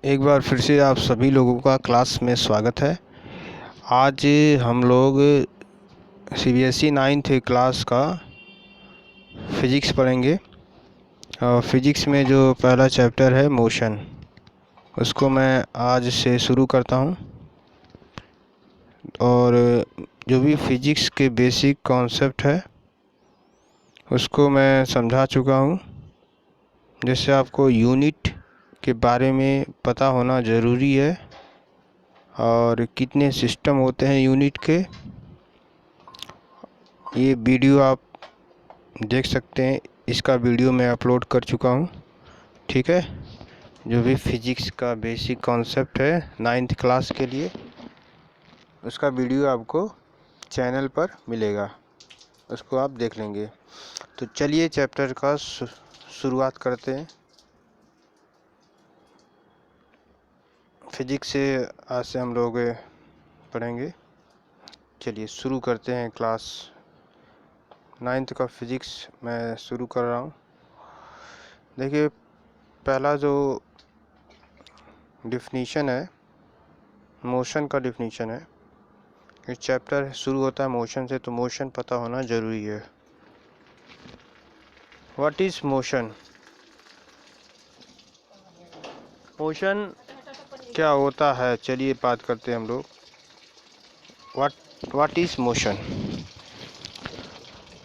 एक बार फिर से आप सभी लोगों का क्लास में स्वागत है। आज हम लोग सीबीएसई 9th क्लास का फिज़िक्स पढ़ेंगे और फिज़िक्स में जो पहला चैप्टर है मोशन, उसको मैं आज से शुरू करता हूँ। और जो भी फिज़िक्स के बेसिक कॉन्सेप्ट है उसको मैं समझा चुका हूँ। जैसे आपको यूनिट के बारे में पता होना ज़रूरी है और कितने सिस्टम होते हैं यूनिट के। ये वीडियो आप देख सकते हैं, इसका वीडियो मैं अपलोड कर चुका हूँ। ठीक है, जो भी फिज़िक्स का बेसिक कॉन्सेप्ट है 9th क्लास के लिए, उसका वीडियो आपको चैनल पर मिलेगा, उसको आप देख लेंगे। तो चलिए चैप्टर का शुरुआत करते हैं। फिज़िक्स से आज से हम लोग पढ़ेंगे। चलिए शुरू करते हैं क्लास 9th का फिज़िक्स मैं शुरू कर रहा हूँ। देखिए, पहला जो डिफिनीशन है मोशन का डिफिनीशन है। इस चैप्टर शुरू होता है मोशन से, तो मोशन पता होना ज़रूरी है। What is motion? मोशन क्या होता है, चलिए बात करते हैं हम लोग। व्हाट इज़ मोशन,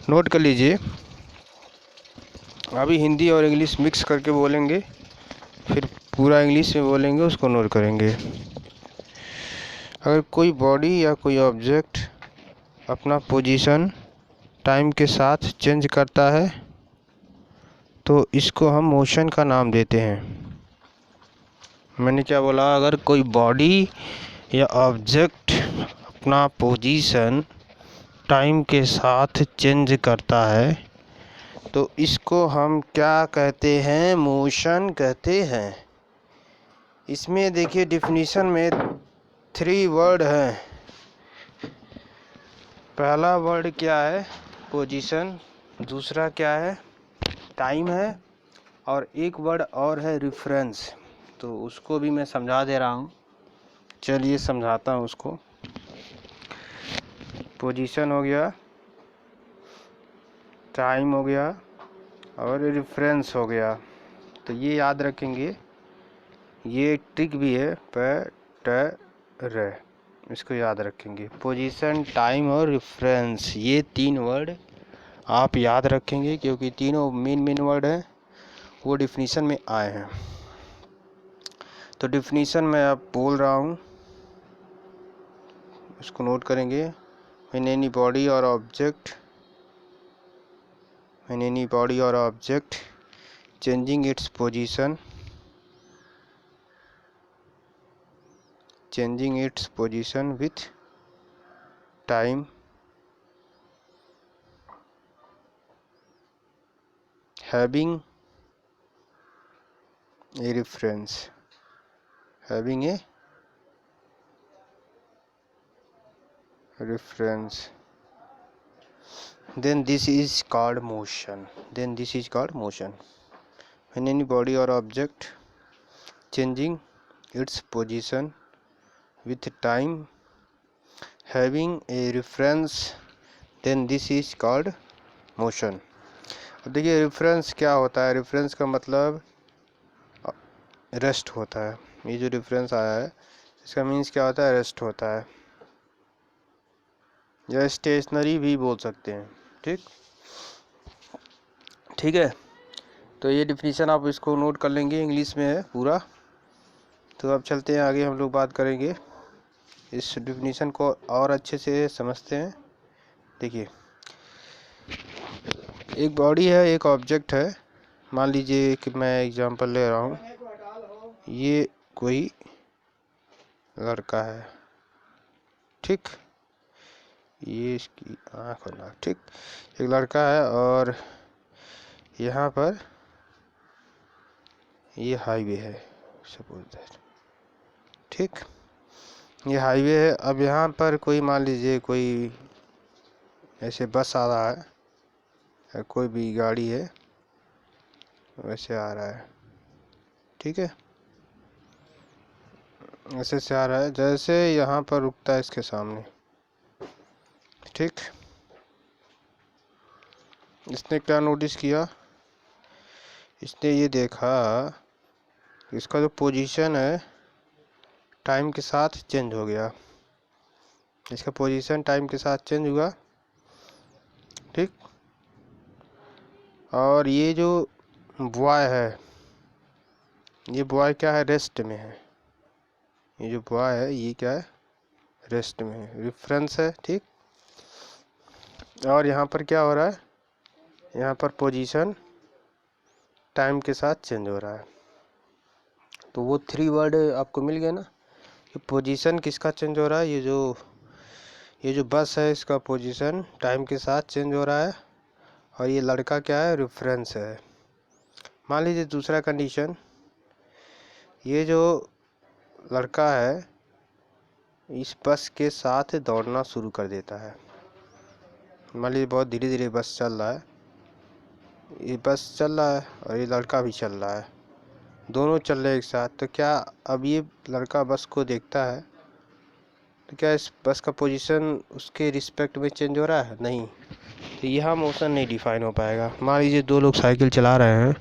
नोट कर लीजिए। अभी हिंदी और इंग्लिश मिक्स करके बोलेंगे, फिर पूरा इंग्लिश में बोलेंगे, उसको नोट करेंगे। अगर कोई बॉडी या कोई ऑब्जेक्ट अपना पोजीशन टाइम के साथ चेंज करता है तो इसको हम मोशन का नाम देते हैं। मैंने क्या बोला? अगर कोई बॉडी या ऑब्जेक्ट अपना पोजीशन टाइम के साथ चेंज करता है तो इसको हम क्या कहते हैं? मोशन कहते हैं। इसमें देखिए डिफिनीशन में 3 वर्ड हैं। पहला वर्ड क्या है? पोजीशन। दूसरा क्या है? टाइम है। और एक वर्ड और है रेफरेंस, तो उसको भी मैं समझा दे रहा हूँ। चलिए समझाता हूँ उसको। पोजीशन हो गया, टाइम हो गया और रेफरेंस हो गया। तो ये याद रखेंगे, ये ट्रिक भी है, इसको याद रखेंगे। पोजीशन, टाइम और रेफरेंस, ये 3 वर्ड आप याद रखेंगे क्योंकि तीनों मेन वर्ड हैं, वो डिफिनीशन में आए हैं। तो डिफिनीशन मैं अब बोल रहा हूँ, इसको नोट करेंगे। when any body or object changing its position with time, having a reference, then this is called motion. When any body or object changing its position with time, having a reference, then this is called motion. अब देखिए reference क्या होता है। Reference का मतलब rest होता है। ये जो रेफरेंस आया है इसका मीन्स क्या होता है? रेस्ट होता है, या स्टेशनरी भी बोल सकते हैं। ठीक है। तो ये डिफिनीशन आप इसको नोट कर लेंगे, इंग्लिश में है पूरा। तो अब चलते हैं आगे, हम लोग बात करेंगे इस डिफिनीशन को और अच्छे से समझते हैं। देखिए, एक बॉडी है, एक ऑब्जेक्ट है। मान लीजिए कि मैं एग्जांपल ले रहा हूँ, ये कोई लड़का है। ठीक, ये इसकी आँख और नाक। ठीक, एक लड़का है और यहाँ पर ये हाईवे है, सपोज दैट। ठीक, ये हाईवे है। अब यहाँ पर कोई, मान लीजिए कोई ऐसे बस आ रहा है या कोई भी गाड़ी है, वैसे आ रहा है। ठीक है, ऐसे से आ रहा है, जैसे यहाँ पर रुकता है इसके सामने। ठीक, इसने क्या नोटिस किया, इसने ये देखा इसका जो पोजीशन है टाइम के साथ चेंज हो गया। इसका पोजीशन टाइम के साथ चेंज हुआ। ठीक, और ये जो बॉय है, ये बॉय क्या है, रेस्ट में है। ये जो बॉय है ये क्या है, रेस्ट में है, रेफरेंस है। ठीक, और यहाँ पर क्या हो रहा है, यहाँ पर पोजीशन टाइम के साथ चेंज हो रहा है। तो वो 3 वर्ड आपको मिल गया ना कि पोजीशन किसका चेंज हो रहा है। ये जो बस है इसका पोजीशन टाइम के साथ चेंज हो रहा है, और ये लड़का क्या है, रेफरेंस है। मान लीजिए दूसरा कंडीशन, ये जो लड़का है इस बस के साथ दौड़ना शुरू कर देता है। मान लीजिए बहुत धीरे धीरे बस चल रहा है, ये बस चल रहा है और ये लड़का भी चल रहा है, दोनों चल रहे एक साथ। तो क्या अब ये लड़का बस को देखता है तो क्या इस बस का पोजीशन उसके रिस्पेक्ट में चेंज हो रहा है? नहीं। तो यहाँ मोशन नहीं डिफाइन हो पाएगा। मान लीजिए 2 लोग साइकिल चला रहे हैं,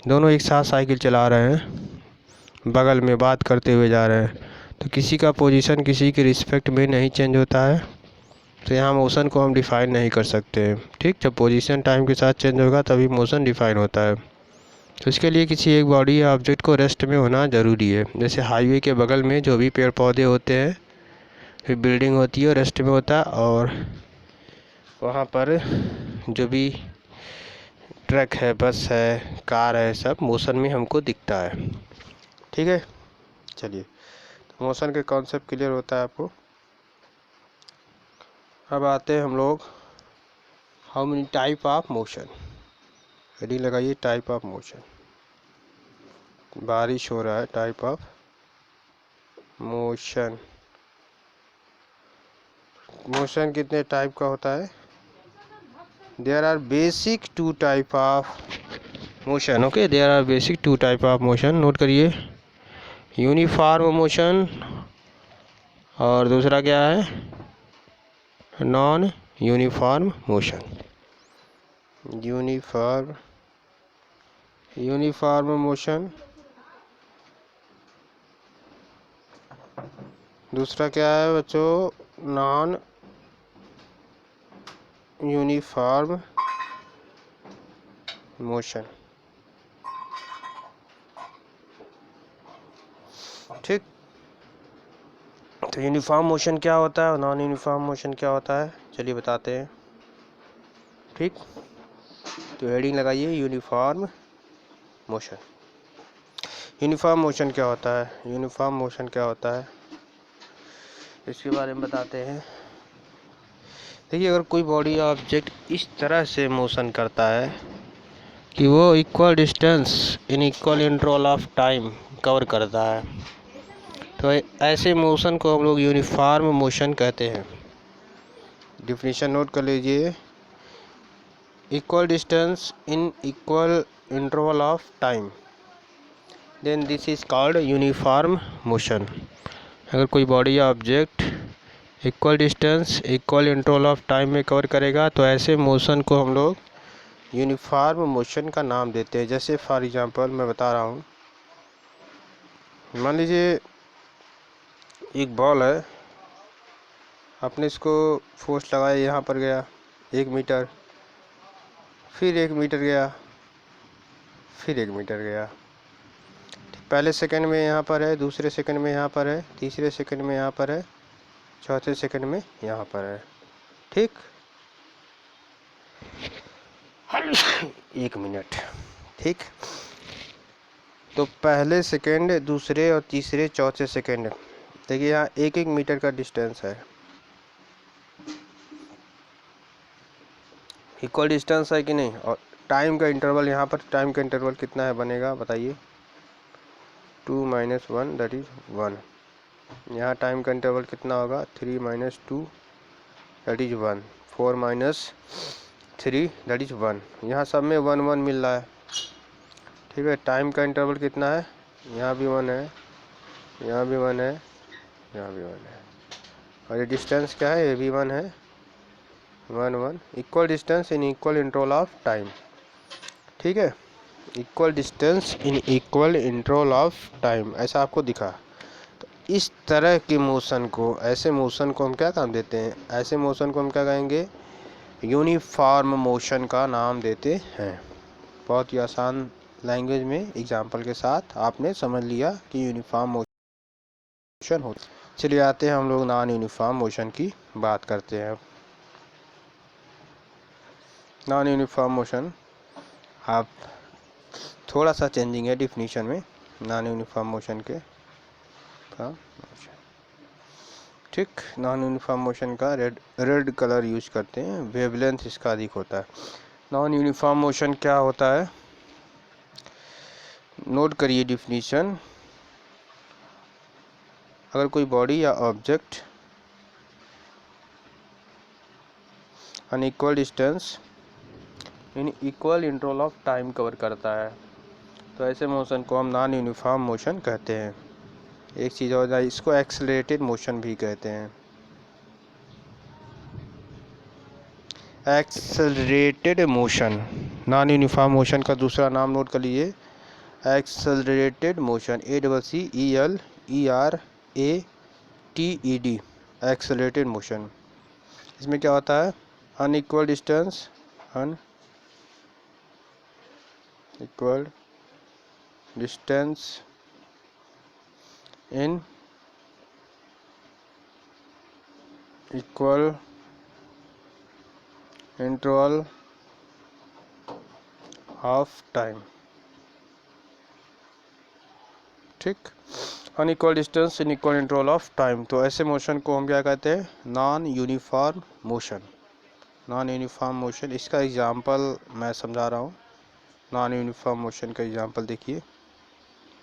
दोनों एक साथ साइकिल चला रहे हैं, बगल में बात करते हुए जा रहे हैं, तो किसी का पोजीशन किसी के रिस्पेक्ट में नहीं चेंज होता है, तो यहाँ मोशन को हम डिफ़ाइन नहीं कर सकते। ठीक, जब पोजीशन टाइम के साथ चेंज होगा तभी मोशन डिफ़ाइन होता है। तो इसके लिए किसी एक बॉडी या ऑब्जेक्ट को रेस्ट में होना ज़रूरी है। जैसे हाईवे के बगल में जो भी पेड़ पौधे होते हैं, फिर बिल्डिंग होती है, रेस्ट में होता है, और वहाँ पर जो भी ट्रक है, बस है, कार है, सब मोशन में हमको दिखता है। ठीक है, चलिए, तो मोशन के कॉन्सेप्ट क्लियर होता है आपको। अब आते हैं हम लोग how many type of motion. Heading लगाइए, टाइप ऑफ मोशन। बारिश हो रहा है, टाइप ऑफ मोशन। मोशन कितने टाइप का होता है? There are basic 2 type of motion. Okay, there are basic 2 type of motion. Note करिए, यूनिफॉर्म मोशन और दूसरा क्या है, non uniform motion. Uniform motion, दूसरा क्या है बच्चों, नॉन यूनिफॉर्म मोशन। ठीक, तो यूनिफॉर्म मोशन क्या होता है और नॉन यूनिफॉर्म मोशन क्या होता है, चलिए बताते हैं। ठीक, तो हेडिंग लगाइए, यूनिफॉर्म मोशन। यूनिफॉर्म मोशन क्या होता है? यूनिफॉर्म मोशन क्या होता है इसके बारे में बताते हैं। देखिए, अगर कोई बॉडी या ऑब्जेक्ट इस तरह से मोशन करता है कि वो equal distance in equal interval of time cover करता है, तो ऐसे मोशन को हम लोग यूनिफॉर्म मोशन कहते हैं। डिफिनीशन नोट कर लीजिए, equal distance in equal interval of time, then this is called uniform motion. अगर कोई बॉडी या object equal distance equal interval of time में कवर करेगा तो ऐसे मोशन को हम लोग यूनिफॉर्म मोशन का नाम देते हैं। जैसे फॉर एग्जांपल मैं बता रहा हूँ, मान लीजिए एक बॉल है, आपने इसको फोर्स लगाया, यहाँ पर गया 1 मीटर, फिर 1 मीटर गया, फिर 1 मीटर गया। पहले सेकंड में यहाँ पर है, दूसरे सेकंड में यहाँ पर है, तीसरे सेकंड में यहाँ पर है, चौथे सेकंड में यहाँ पर है। ठीक, 1 मिनट। ठीक, तो पहले सेकंड, दूसरे और तीसरे चौथे सेकंड, देखिए यहाँ 1-1 मीटर का डिस्टेंस है, इक्वल डिस्टेंस है कि नहीं। और टाइम का इंटरवल, यहाँ पर टाइम का इंटरवल कितना है बनेगा बताइए, 2 - 1 दैट इज 1। यहाँ टाइम का इंटरवल कितना होगा, 3 - 2 दैट इज 1, 4 - 3 दैट इज 1। यहाँ सब में 1 1 मिल रहा है। ठीक है, टाइम का इंटरवल कितना है, यहाँ भी 1 है, यहाँ भी 1 है, यहाँ भी 1 है, और ये डिस्टेंस क्या है, ये भी 1 है, 1 1, equal distance in equal interval of time. ठीक है, equal distance in equal interval of time, ऐसा आपको दिखा। तो इस तरह के मोशन को, ऐसे मोशन को हम क्या नाम देते हैं, ऐसे मोशन को हम क्या कहेंगे, यूनिफॉर्म मोशन का नाम देते हैं। बहुत ही आसान लैंग्वेज में एग्जांपल के साथ आपने समझ लिया कि यूनिफॉर्म मोशन होता है। चलिए आते हैं हम लोग नॉन यूनिफॉर्म मोशन की बात करते हैं। नॉन यूनिफॉर्म मोशन आप थोड़ा सा चेंजिंग है डिफिनीशन में नॉन यूनिफॉर्म मोशन के का। ठीक, नॉन यूनिफॉर्म मोशन का रेड कलर यूज करते हैं, वेवलेंथ इसका अधिक होता है। नॉन यूनिफॉर्म मोशन क्या होता है, नोट करिए डिफिनीशन। अगर कोई बॉडी या object unequal distance in equal interval of time cover करता है, तो ऐसे मोशन को हम नॉन यूनिफॉर्म मोशन कहते हैं। एक चीज़ हो जाए, इसको एक्सेलरेटेड मोशन भी कहते हैं। Accelerated motion, non uniform motion का दूसरा नाम नोट कर लीजिए, accelerated motion, ACCELERATED, accelerated motion. इसमें क्या होता है, unequal distance, unequal distance in equal interval of time. ठीक, unequal distance in equal interval of time, तो ऐसे मोशन को हम क्या कहते हैं, non uniform motion. Non uniform motion, इसका एग्जांपल मैं समझा रहा हूँ। नॉन यूनिफॉर्म मोशन का एग्जांपल देखिए,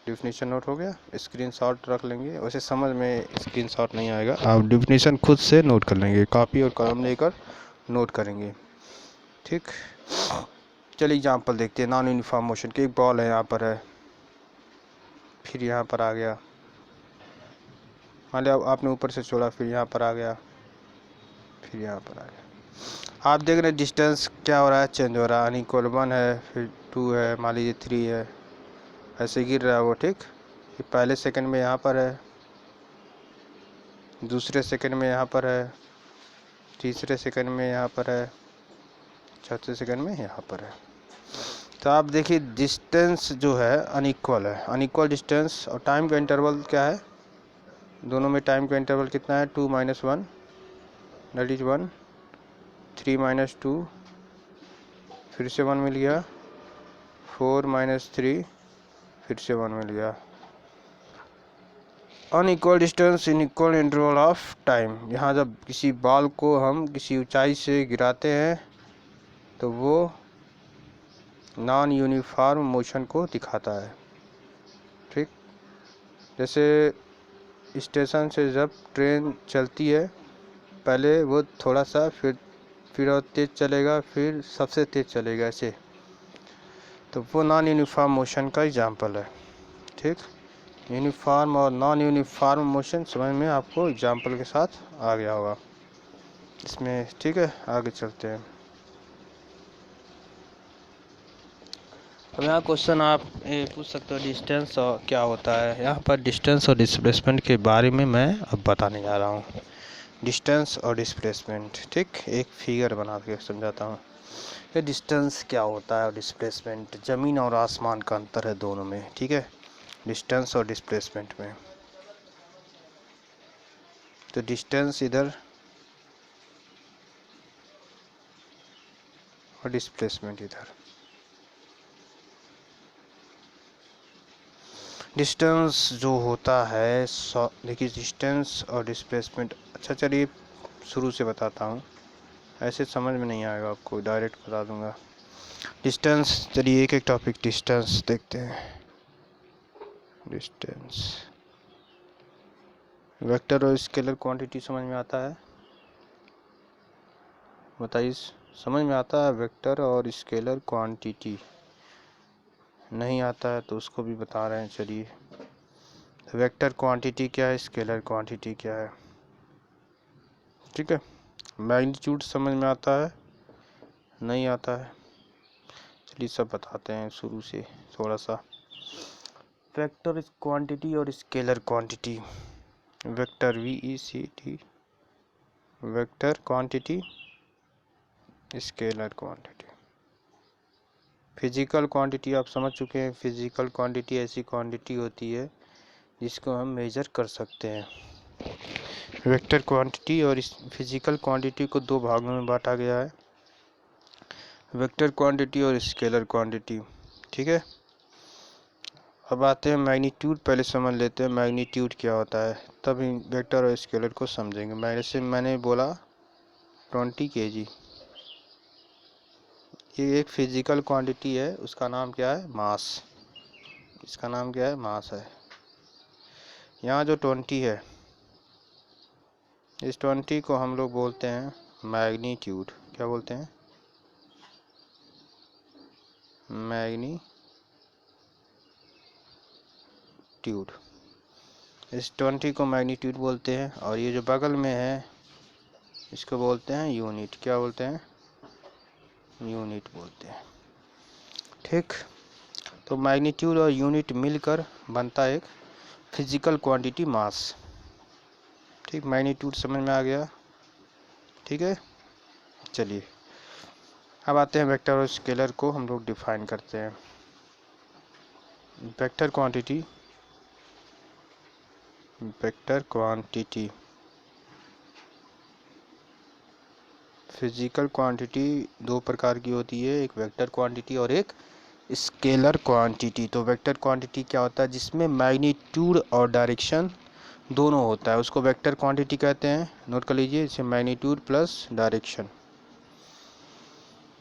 डिफिनीशन नोट हो गया, स्क्रीनशॉट रख लेंगे। वैसे समझ में स्क्रीनशॉट नहीं आएगा, आप डिफिनीशन खुद से नोट कर लेंगे, कॉपी और कलम लेकर नोट करेंगे। ठीक, चलिए एग्जांपल देखते हैं नॉन यूनिफॉर्म मोशन की। एक बॉल है, यहाँ पर है, फिर यहाँ पर आ गया, मान लिया आपने ऊपर से छोड़ा, फिर यहाँ पर आ गया, फिर यहाँ पर आ गया। आप देख रहे हैं डिस्टेंस क्या हो रहा है, चेंज हो रहा है, अनइक्वल 1 है, फिर 2 है, मान लीजिए 3 है, ऐसे गिर रहा है वो। ठीक, ये पहले सेकंड में यहाँ पर है, दूसरे सेकंड में यहाँ पर है, तीसरे सेकंड में यहाँ पर है, चौथे सेकंड में यहाँ पर है। तो आप देखिए डिस्टेंस जो है अनइक्वल है, अनइक्वल डिस्टेंस, और टाइम का इंटरवल क्या है, दोनों में टाइम का इंटरवल कितना है, 2 - 1 दैट इज 1, 3 - 2 फिर से 1 मिल गया, 4 - 3 फिर से 1 मिल गया। Unequal distance in equal interval of time, यहाँ जब किसी बॉल को हम किसी ऊंचाई से गिराते हैं तो वो नॉन यूनिफॉर्म मोशन को दिखाता है। ठीक, जैसे स्टेशन से जब ट्रेन चलती है, पहले वो थोड़ा सा, फिर और तेज़ चलेगा, फिर सबसे तेज़ चलेगा, ऐसे, तो वो नॉन यूनिफॉर्म मोशन का एग्जांपल है। ठीक, यूनिफॉर्म और नॉन यूनिफॉर्म मोशन समझ में आपको एग्जांपल के साथ आ गया होगा इसमें। ठीक है, आगे चलते हैं। अब यहाँ क्वेश्चन आप पूछ सकते हो, डिस्टेंस और क्या होता है। यहाँ पर डिस्टेंस और डिस्प्लेसमेंट के बारे में मैं अब बताने जा रहा हूँ, डिस्टेंस और डिस्प्लेसमेंट। ठीक, एक फिगर बना के समझाता हूँ कि डिस्टेंस क्या होता है और डिस्प्लेसमेंट, ज़मीन और आसमान का अंतर है दोनों में। ठीक है, डिस्टेंस और डिस्प्लेसमेंट में, तो डिस्टेंस इधर और डिस्प्लेसमेंट इधर। डिस्टेंस जो होता है, देखिए डिस्टेंस और डिस्प्लेसमेंट, अच्छा चलिए शुरू से बताता हूँ, ऐसे समझ में नहीं आएगा आपको, डायरेक्ट बता दूंगा। डिस्टेंस, चलिए एक एक टॉपिक डिस्टेंस देखते हैं। डिस्टेंस, वेक्टर और स्केलर क्वांटिटी समझ में आता है, बताइए समझ में आता है वेक्टर और स्केलर क्वांटिटी? नहीं आता है तो उसको भी बता रहे हैं। चलिए वेक्टर क्वांटिटी क्या है, स्केलर क्वांटिटी क्या है, ठीक है। मैग्नीट्यूड समझ में आता है, नहीं आता है, चलिए सब बताते हैं शुरू से थोड़ा सा। वेक्टर क्वांटिटी और scalar quantity, vector VECT, vector quantity, scalar quantity. Physical quantity आप समझ चुके हैं। फिजिकल क्वांटिटी ऐसी क्वांटिटी होती है जिसको हम मेजर कर सकते हैं। वेक्टर क्वांटिटी और इस फिजिकल क्वांटिटी को दो भागों में बांटा गया है, वेक्टर क्वांटिटी और स्केलर क्वांटिटी, ठीक है। अब आते हैं मैग्नीट्यूड, पहले समझ लेते हैं मैग्नीट्यूड क्या होता है, तब वेक्टर और स्केलर को समझेंगे। मैंने बोला 20 kg, ये एक फिजिकल क्वांटिटी है, उसका नाम क्या है, मास। इसका नाम क्या है, मास है। यहाँ जो 20 है, इस 20 को हम लोग बोलते हैं मैग्नीट्यूड। क्या बोलते हैं, मैग्नीट्यूड। इस 20 को मैग्नीट्यूड बोलते हैं, और ये जो बगल में है इसको बोलते हैं यूनिट। क्या बोलते हैं, यूनिट बोलते हैं, ठीक। तो मैग्नीट्यूड और यूनिट मिलकर बनता है एक फिजिकल क्वांटिटी, मास, ठीक। मैग्नीट्यूड समझ में आ गया, ठीक है। चलिए अब आते हैं वेक्टर और स्केलर को हम लोग डिफाइन करते हैं। Vector quantity, vector quantity, physical quantity दो प्रकार की होती है, एक वेक्टर क्वांटिटी और एक स्केलर क्वांटिटी। तो वेक्टर क्वांटिटी क्या होता है, जिसमें मैग्नीट्यूड और डायरेक्शन दोनों होता है, उसको वेक्टर क्वांटिटी कहते हैं। नोट कर लीजिए, इसे मैग्नीट्यूड प्लस डायरेक्शन,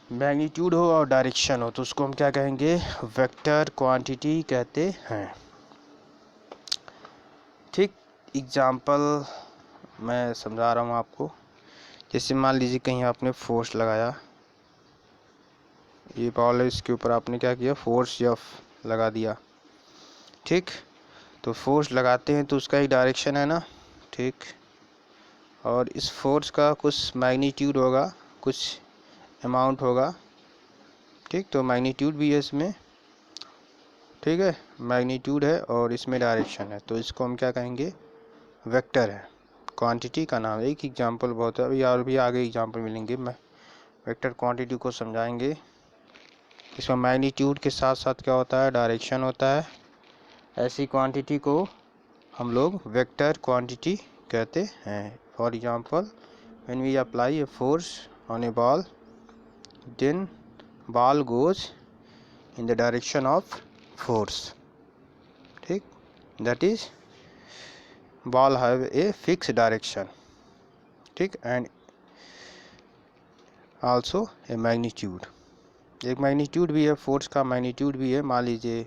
मैग्नीट्यूड हो और डायरेक्शन हो तो उसको हम क्या कहेंगे, वेक्टर क्वांटिटी कहते हैं, ठीक। एग्जाम्पल मैं समझा रहा हूँ आपको। जैसे मान लीजिए कहीं आपने फोर्स लगाया, ये बॉल है, इसके ऊपर आपने क्या किया, फोर्स F लगा दिया, ठीक। तो फोर्स लगाते हैं तो उसका एक डायरेक्शन है ना, ठीक। और इस फोर्स का कुछ मैग्नीट्यूड होगा, कुछ अमाउंट होगा, ठीक। तो मैग्नीट्यूड भी है इसमें, ठीक है, मैग्नीट्यूड है और इसमें डायरेक्शन है, तो इसको हम क्या कहेंगे, वेक्टर है। क्वांटिटी का नाम, एक एग्जांपल बहुत है, अभी और भी आगे एग्जांपल मिलेंगे, मैं वेक्टर क्वांटिटी को समझाएंगे। इसमें मैग्नीट्यूड के साथ साथ क्या होता है, डायरेक्शन होता है। ऐसी क्वांटिटी को हम लोग वेक्टर क्वांटिटी कहते हैं। For example, when we apply a force on a ball, then ball goes in the direction of force, ठीक। That is ball have a fix direction, ठीक, एंड आल्सो ए मैग्नीट्यूड। एक magnitude भी है, force का magnitude भी है। मान लीजिए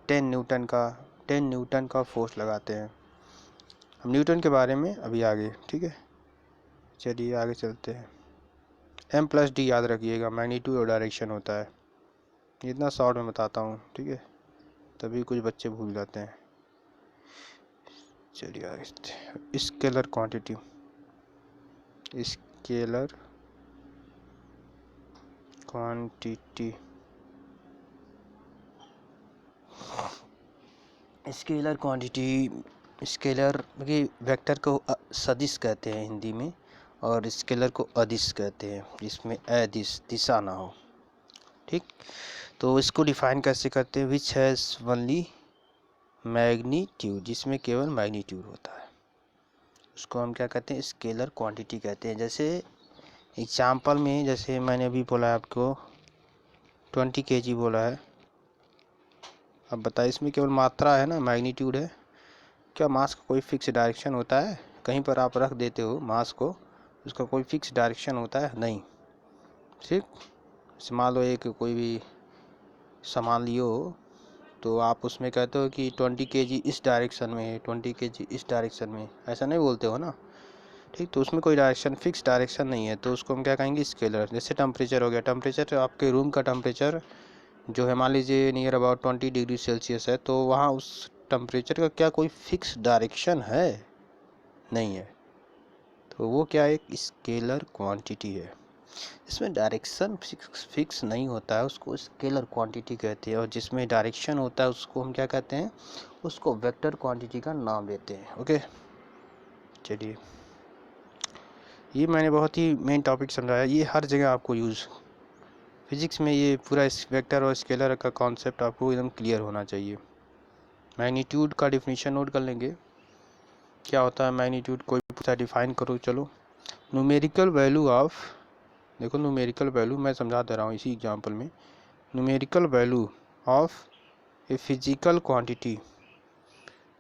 10 न्यूटन का फोर्स लगाते हैं, हम न्यूटन के बारे में अभी आगे, ठीक है। चलिए आगे चलते हैं। M+D याद रखिएगा, मैग्नीट्यूड और डायरेक्शन होता है। इतना शॉर्ट में बताता हूँ, ठीक है, तभी कुछ बच्चे भूल जाते हैं। चलिए आगे, scalar quantity, scalar quantity, scalar quantity, scalar की वेक्टर को सदिश कहते हैं हिंदी में, और स्केलर को अदिश कहते हैं, जिसमें अदिश दिशा ना हो, ठीक। तो इसको डिफाइन कैसे करते हैं, विच हैज़ ओनली मैग्नीट्यूड, जिसमें केवल मैग्नीट्यूड होता है, उसको हम क्या कहते हैं, स्केलर क्वांटिटी कहते हैं। जैसे एग्जाम्पल में, जैसे मैंने अभी बोला आपको 20 kg बोला है, अब बताइए इसमें केवल मात्रा है ना, मैग्नीट्यूड है। क्या मास का कोई फिक्स डायरेक्शन होता है, कहीं पर आप रख देते हो मास को, उसका कोई फिक्स डायरेक्शन होता है, नहीं, ठीक। मान लो एक कोई भी सामान लियो, तो आप उसमें कहते हो कि 20 kg इस डायरेक्शन में है, 20 kg इस डायरेक्शन में, ऐसा नहीं बोलते हो ना, ठीक। तो उसमें कोई डायरेक्शन, फिक्स डायरेक्शन नहीं है, तो उसको हम क्या कहेंगे, स्केलर। जैसे टेम्परेचर हो गया, टेम्परेचर आपके रूम का टेम्परेचर जो है मान लीजिए नियर अबाउट 20 डिग्री सेल्सियस है, तो वहाँ उस टेम्परेचर का क्या कोई फिक्स डायरेक्शन है? नहीं है। तो वो क्या है? एक स्केलर क्वांटिटी है। इसमें डायरेक्शन फिक्स नहीं होता है, उसको स्केलर क्वांटिटी कहते हैं। और जिसमें डायरेक्शन होता है उसको हम क्या कहते हैं? उसको वेक्टर क्वांटिटी का नाम देते हैं। ओके, चलिए, ये मैंने बहुत ही मेन टॉपिक समझाया। ये हर जगह आपको यूज़, फिजिक्स में ये पूरा वेक्टर और स्केलर का कॉन्सेप्ट आपको एकदम क्लियर होना चाहिए। मैग्नीट्यूड का डिफिनीशन नोट कर लेंगे। क्या होता है मैग्नीट्यूड? कोई पूछा डिफाइन करो। चलो, न्यूमेरिकल वैल्यू ऑफ, देखो न्यूमेरिकल वैल्यू मैं समझा दे रहा हूँ इसी एग्जांपल में। Numerical value of a physical quantity,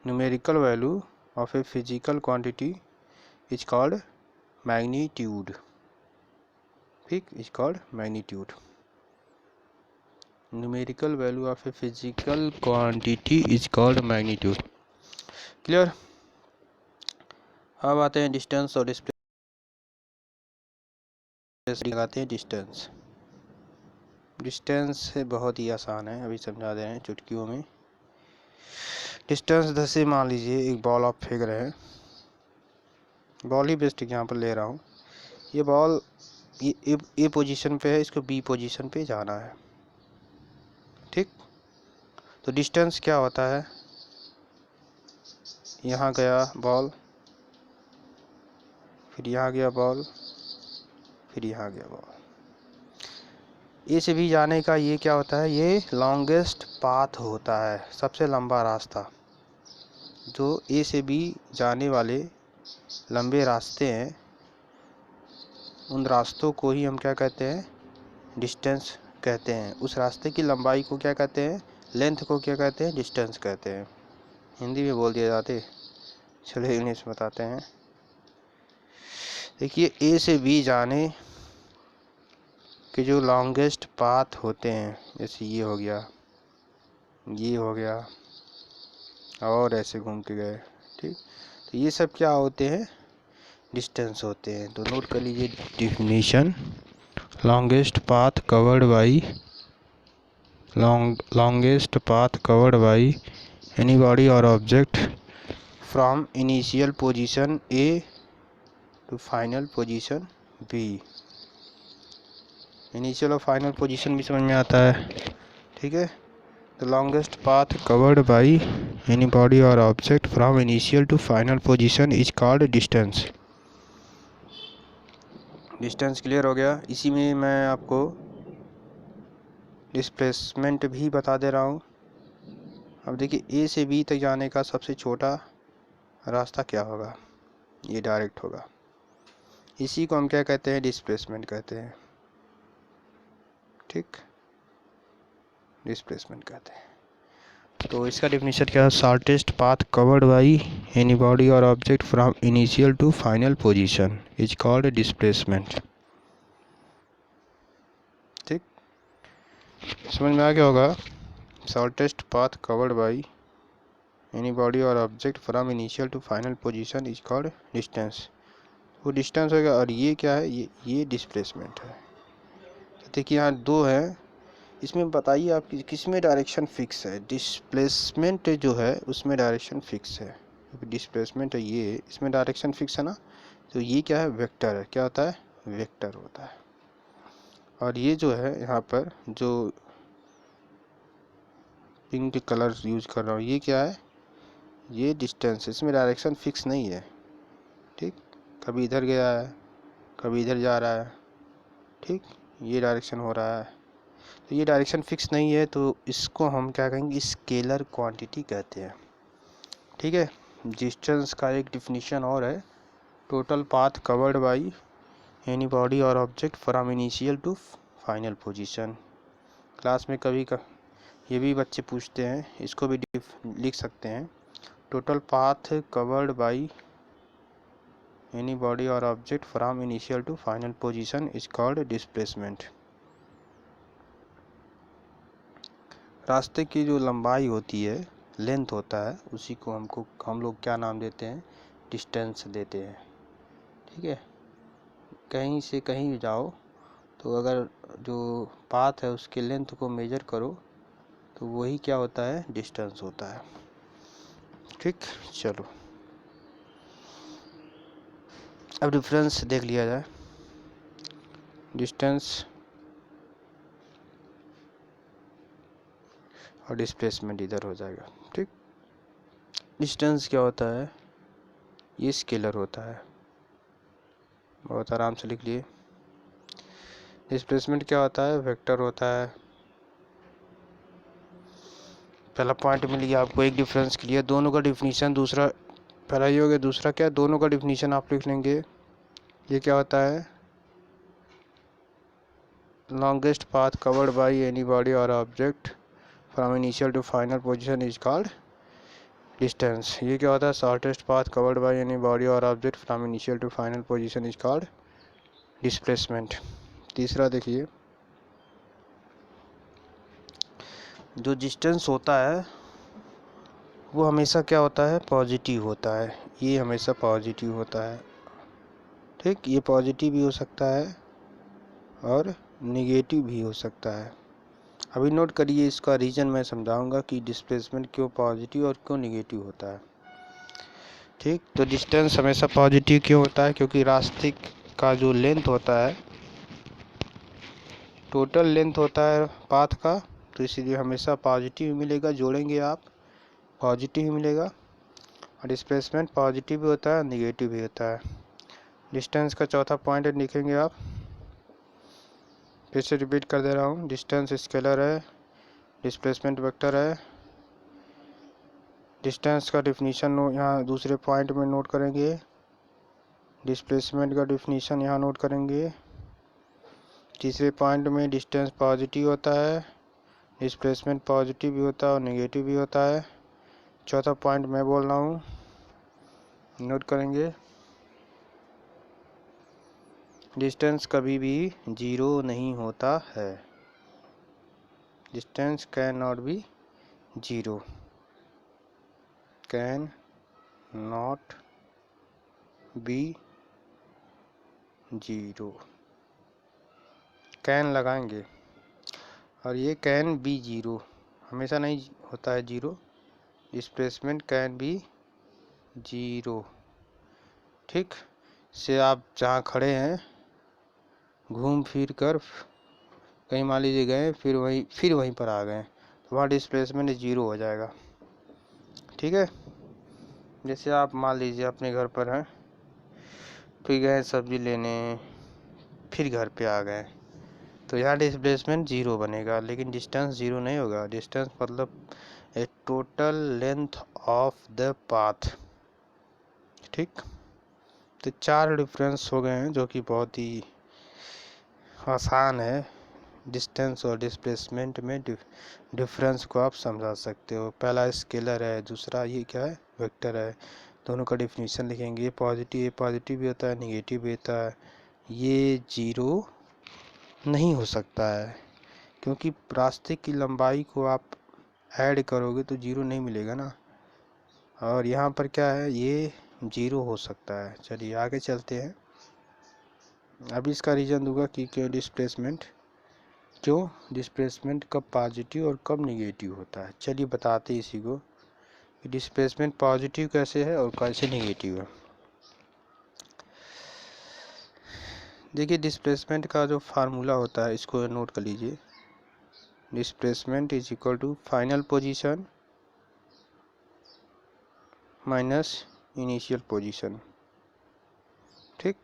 numerical value of a physical quantity is called magnitude. ठीक, is called magnitude. Numerical value of a physical quantity is called magnitude. Clear? अब आते हैं डिस्टेंस और डिस्प्लेसमेंट। लगाते हैं distance. Distance से बहुत ही आसान है, अभी समझा दे रहे हैं चुटकियों में। डिस्टेंस जैसे मान लीजिए एक बॉल आप फेंक रहे हैं, बॉल ही बेस्ट एग्जांपल ले रहा हूँ। ये बॉल ये ए पोजीशन पे है, इसको बी पोजीशन पे जाना है। ठीक, तो डिस्टेंस क्या होता है? यहाँ गया बॉल, फिर यहाँ गया बॉल, फिर यहाँ गया बॉल। ए से बी जाने का ये क्या होता है? ये लॉन्गेस्ट पाथ होता है, सबसे लंबा रास्ता। जो ए से बी जाने वाले लंबे रास्ते हैं, उन रास्तों को ही हम क्या कहते हैं? डिस्टेंस कहते हैं। उस रास्ते की लंबाई को क्या कहते हैं? लेंथ को क्या कहते हैं? डिस्टेंस कहते हैं। हिंदी में बोल दिया जाते, चलिए इंग्लिश में बताते हैं। देखिए, ए से बी जाने के जो लॉन्गेस्ट पाथ होते हैं, जैसे ये हो गया, ये हो गया, और ऐसे घूम के गए। ठीक, तो ये सब क्या होते हैं? डिस्टेंस होते हैं। तो नोट कर लीजिए definition. Longest path covered by, longest path covered by any body or object from initial position A to final position B। Initial और फाइनल पोजीशन भी समझ में आता है। ठीक है, the longest path covered by any body और object from initial to final position is called distance. Distance clear हो गया। इसी में मैं आपको डिस्प्लेसमेंट भी बता दे रहा हूँ। अब देखिए, ए से बी तक जाने का सबसे छोटा रास्ता क्या होगा? ये डायरेक्ट होगा। इसी को हम क्या कहते हैं? डिस्प्लेसमेंट कहते हैं। ठीक, डिस्प्लेसमेंट कहते हैं। तो इसका डेफिनेशन क्या है? Shortest path covered by any body और object from initial to final position is called displacement. ठीक, समझ में आ गया होगा? Shortest path covered by any body और object from initial to final position is called distance. वो डिस्टेंस होगा। और ये क्या है? ये डिस्प्लेसमेंट है। तो देखिए, यहाँ दो है, इसमें बताइए आप किस में डायरेक्शन फिक्स है? डिस्प्लेसमेंट जो है उसमें डायरेक्शन फिक्स है, क्योंकि डिस्प्लेसमेंट है ये, इसमें डायरेक्शन फिक्स है ना। तो ये क्या है? वेक्टर है। क्या होता है? वेक्टर होता है। और ये जो है यहाँ पर जो पिंक कलर यूज कर रहा हूँ, ये क्या है? ये डिस्टेंस, इसमें डायरेक्शन फिक्स नहीं है। ठीक, कभी इधर गया है, कभी इधर जा रहा है। ठीक, ये डायरेक्शन हो रहा है, तो ये डायरेक्शन फिक्स नहीं है। तो इसको हम क्या कहेंगे? स्केलर क्वांटिटी कहते हैं। ठीक है, डिस्टेंस का एक डिफिनीशन और है, total path covered by any body और object from initial to final position. Class में कभी ये भी बच्चे पूछते हैं, इसको भी लिख सकते हैं। Total path covered by any body और object from initial to final position is called displacement. रास्ते की जो लंबाई होती है, लेंथ होता है, उसी को हम लोग क्या नाम देते हैं? डिस्टेंस देते हैं। ठीक है, कहीं से कहीं जाओ तो अगर जो पाथ है उसके लेंथ को मेजर करो तो वही क्या होता है? डिस्टेंस होता है। ठीक, चलो अब डिफरेंस देख लिया जाए। डिस्टेंस और डिस्प्लेसमेंट इधर हो जाएगा। ठीक, डिस्टेंस क्या होता है, ये स्केलर होता है, बहुत आराम से लिख लिए। डिस्प्लेसमेंट क्या होता है, वेक्टर होता है। पहला पॉइंट मिल गया आपको, एक डिफरेंस क्लियर। दोनों का डिफिनीशन, दूसरा पहला ये हो गया, दूसरा क्या, दोनों का डिफिनीशन आप लिख लेंगे। ये क्या होता है, longest path covered by any body और object from initial to final position is called distance. ये क्या होता है, shortest path covered by any body और object from initial to final position is called displacement. तीसरा देखिए, जो डिस्टेंस होता है वो हमेशा क्या होता है, पॉजिटिव होता है। ये हमेशा पॉजिटिव होता है। ठीक, ये पॉजिटिव भी हो सकता है और निगेटिव भी हो सकता है। अभी नोट करिए, इसका रीज़न मैं समझाऊंगा कि डिस्प्लेसमेंट क्यों पॉजिटिव और क्यों निगेटिव होता है। ठीक, तो डिस्टेंस हमेशा पॉजिटिव क्यों होता है, क्योंकि रास्ते का जो लेंथ होता है, टोटल लेंथ होता है पाथ का, तो इसीलिए हमेशा पॉजिटिव मिलेगा। जोड़ेंगे आप, पॉजिटिव ही मिलेगा। और डिस्प्लेसमेंट पॉजिटिव भी होता है, निगेटिव भी होता है। डिस्टेंस का चौथा पॉइंट लिखेंगे आप, फिर से रिपीट कर दे रहा हूँ। डिस्टेंस स्केलर है, डिस्प्लेसमेंट वेक्टर है। डिस्टेंस का डिफिनीशन यहाँ दूसरे पॉइंट में नोट करेंगे, डिस्प्लेसमेंट का डिफिनीशन यहाँ नोट करेंगे। तीसरे पॉइंट में डिस्टेंस पॉजिटिव होता है, डिस्प्लेसमेंट पॉजिटिव भी होता है और नेगेटिव भी होता है। चौथा पॉइंट मैं बोल रहा हूँ, नोट करेंगे। डिस्टेंस कभी भी जीरो नहीं होता है। Distance can not be zero, can not be zero. Can लगाएंगे, और ये कैन बी जीरो, हमेशा नहीं होता है zero. Displacement can be zero. ठीक, से आप जहाँ खड़े हैं घूम फिर कर कहीं मान लीजिए गए, फिर वहीं पर आ गए, तो वहाँ डिस्प्लेसमेंट जीरो हो जाएगा। ठीक है, जैसे आप मान लीजिए अपने घर पर हैं, फिर गए सब्जी लेने, फिर घर पे आ गए, तो यहाँ डिस्प्लेसमेंट जीरो बनेगा, लेकिन डिस्टेंस जीरो नहीं होगा। डिस्टेंस मतलब a total length of the path. ठीक, तो चार डिफरेंस हो गए हैं जो कि बहुत ही आसान है। डिस्टेंस और डिस्प्लेसमेंट में डिफरेंस को आप समझा सकते हो। पहला स्केलर है, दूसरा ये क्या है, वेक्टर है। दोनों का डिफिनीशन लिखेंगे। ये पॉजिटिव भी होता है, निगेटिव भी होता है। ये जीरो नहीं हो सकता है, क्योंकि रास्ते की लंबाई को आप ऐड करोगे तो जीरो नहीं मिलेगा ना। और यहाँ पर क्या है, ये जीरो हो सकता है। चलिए आगे चलते हैं। अभी इसका रीज़न दूंगा कि क्यों डिस्प्लेसमेंट कब पॉजिटिव और कब निगेटिव होता है। चलिए बताते हैं इसी को कि डिस्प्लेसमेंट पॉजिटिव कैसे है और कैसे निगेटिव है। देखिए, डिस्प्लेसमेंट का जो फार्मूला होता है इसको नोट कर लीजिए। Displacement is equal to final position minus initial position. ठीक,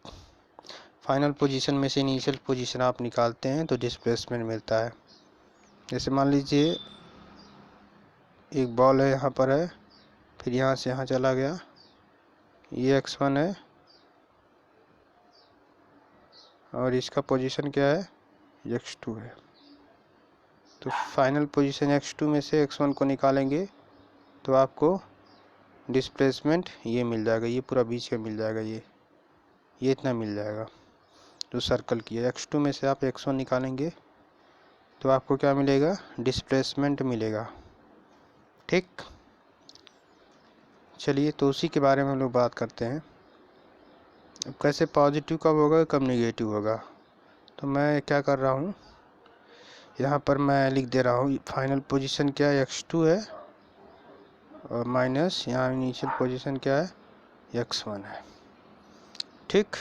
फाइनल पोजीशन में से इनिशियल पोजीशन आप निकालते हैं तो डिस्प्लेसमेंट मिलता है। जैसे मान लीजिए एक बॉल है, यहाँ पर है, फिर यहाँ से यहाँ चला गया, ये x1 है और इसका पोजीशन क्या है, x2 है। तो फाइनल पोजीशन x2 में से x1 को निकालेंगे तो आपको डिस्प्लेसमेंट ये मिल जाएगा, ये पूरा बीच का मिल जाएगा, ये इतना मिल जाएगा जो सर्कल किया। x2 में से आप x1 निकालेंगे तो आपको क्या मिलेगा, डिस्प्लेसमेंट मिलेगा। ठीक, चलिए तो उसी के बारे में हम लोग बात करते हैं। अब कैसे पॉजिटिव कब होगा, कब निगेटिव होगा। तो मैं क्या कर रहा हूँ, यहाँ पर मैं लिख दे रहा हूँ फाइनल पोजीशन क्या है, x2 है, और माइनस यहाँ इनिशियल पोजीशन क्या है, x1 है। ठीक,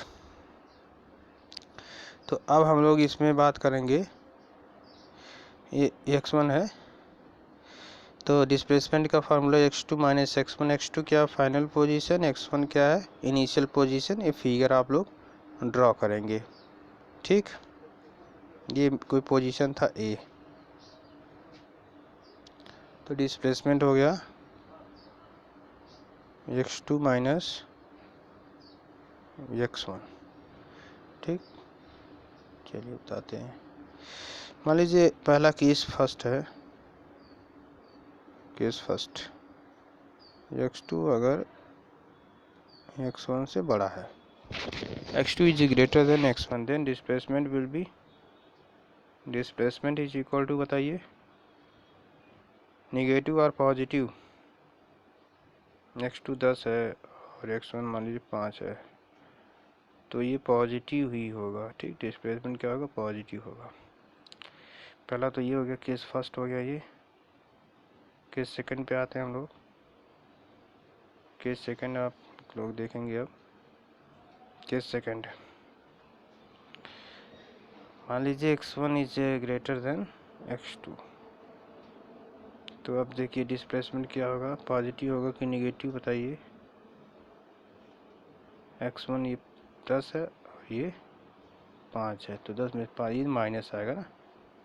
तो अब हम लोग इसमें बात करेंगे, ये x1 है तो डिस्प्लेसमेंट का formula x2 minus x1, x2 क्या फाइनल पोजीशन, x1 क्या है इनिशियल पोजीशन। ये फिगर आप लोग ड्रॉ करेंगे। ठीक, ये कोई पोजीशन था A, तो डिस्प्लेसमेंट हो गया x2 माइनस x1। ठीक, चलिए बताते हैं। मान लीजिए पहला केस फर्स्ट है, केस फर्स्ट x2 अगर x1 से बड़ा है, x2 is greater than x1, then displacement will be, displacement is equal to, बताइए निगेटिव और पॉजिटिव। x2 10 है और x1 मान लीजिए 5 है, तो ये पॉजिटिव ही होगा। ठीक, डिस्प्लेसमेंट क्या होगा, पॉजिटिव होगा। पहला तो ये हो गया, केस फर्स्ट हो गया ये। केस सेकंड पे आते हैं हम लोग। केस सेकंड आप लोग देखेंगे अब। केस सेकंड, मान लीजिए x1 is greater then x2, तो अब देखिए डिस्प्लेसमेंट क्या होगा, पॉजिटिव होगा कि निगेटिव, बताइए। x1 ये 10 है और ये 5 है, तो 10 में 5 माइनस आएगा ना,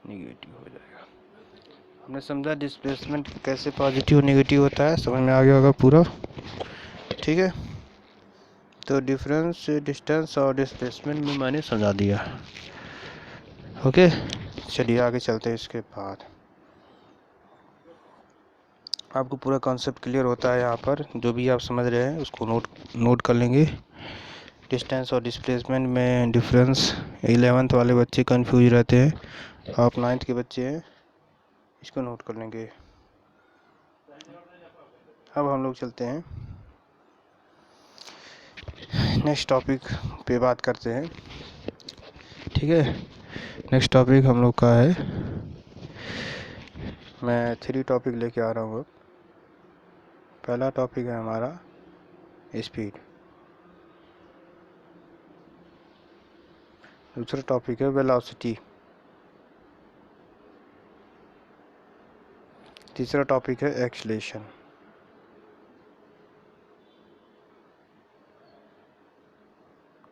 निगेटिव हो जाएगा। हमने समझा डिस्प्लेसमेंट कैसे पॉजिटिव निगेटिव होता है, समझ में आ गया होगा पूरा। ठीक है, तो डिफरेंस डिस्टेंस और डिस्प्लेसमेंट में मैंने समझा दिया। ओके, चलिए आगे चलते हैं। इसके बाद आपको पूरा कॉन्सेप्ट क्लियर होता है यहाँ पर, जो भी आप समझ रहे हैं उसको नोट कर लेंगे। डिस्टेंस और डिस्प्लेसमेंट में डिफरेंस 11th वाले बच्चे कंफ्यूज रहते हैं, आप 9th के बच्चे हैं, इसको नोट कर लेंगे। अब हम लोग चलते हैं नेक्स्ट टॉपिक पे बात करते हैं। ठीक है, नेक्स्ट टॉपिक हम लोग का है, मैं 3 टॉपिक लेके आ रहा हूँ अब। पहला टॉपिक है हमारा स्पीड, दूसरा टॉपिक है वेलोसिटी, तीसरा टॉपिक है एक्सीलरेशन।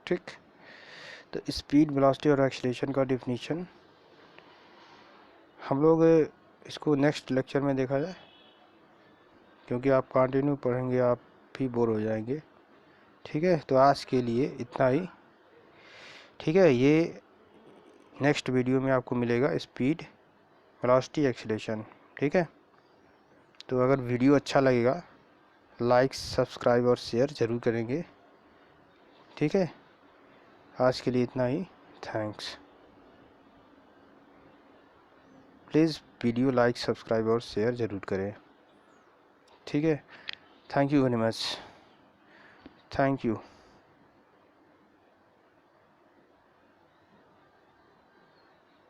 ठीक, तो स्पीड, वेलोसिटी और एक्सीलरेशन का डिफिनीशन हम लोग इसको नेक्स्ट लेक्चर में देखा जाए, क्योंकि आप कंटिन्यू पढ़ेंगे आप भी बोर हो जाएंगे। ठीक है, तो आज के लिए इतना ही। ठीक है, ये नेक्स्ट वीडियो में आपको मिलेगा स्पीड, वेलोसिटी, एक्सीलरेशन। ठीक है, तो अगर वीडियो अच्छा लगेगा लाइक, सब्सक्राइब और शेयर ज़रूर करेंगे। ठीक है, आज के लिए इतना ही, thanks. Please video like, subscribe और शेयर ज़रूर करें। ठीक है, thank you very much, thank you.